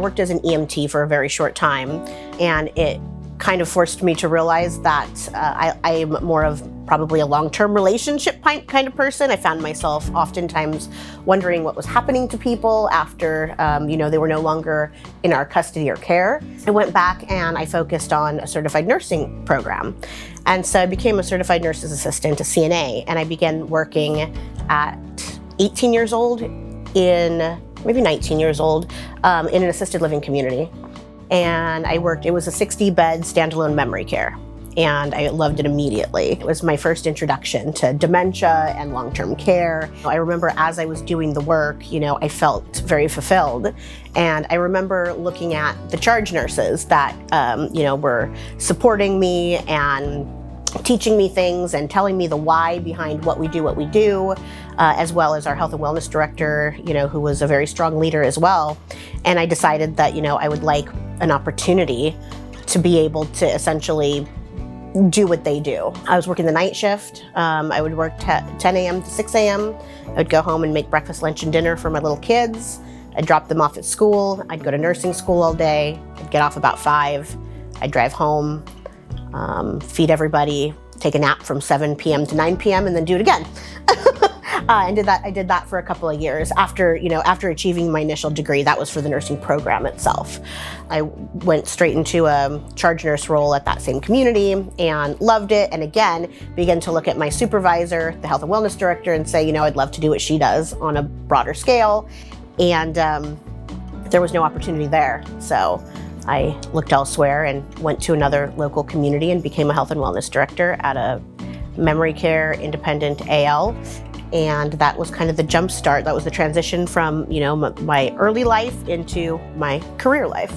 worked as an EMT for a very short time, and it kind of forced me to realize that I'm more of probably a long-term relationship kind of person. I found myself oftentimes wondering what was happening to people after, they were no longer in our custody or care. I went back and I focused on a certified nursing program. And so I became a certified nurse's assistant, a CNA, and I began working at 18 years old maybe 19 years old, in an assisted living community. And it was a 60-bed standalone memory care. And I loved it immediately. It was my first introduction to dementia and long-term care. I remember as I was doing the work, I felt very fulfilled. And I remember looking at the charge nurses that, were supporting me and teaching me things and telling me the why behind what we do, as well as our health and wellness director, who was a very strong leader as well. And I decided that, I would like an opportunity to be able to essentially do what they do. I was working the night shift. I would work 10 a.m. to 6 a.m. I would go home and make breakfast, lunch, and dinner for my little kids. I'd drop them off at school. I'd go to nursing school all day. I'd get off about 5. I'd drive home, feed everybody, take a nap from 7 p.m. to 9 p.m. and then do it again. I did that for a couple of years. After achieving my initial degree, that was for the nursing program itself. I went straight into a charge nurse role at that same community and loved it. And again, began to look at my supervisor, the health and wellness director, and say, I'd love to do what she does on a broader scale. And there was no opportunity there. So I looked elsewhere and went to another local community and became a health and wellness director at a memory care independent AL. And that was kind of the jump start. That was the transition from, my early life into my career life.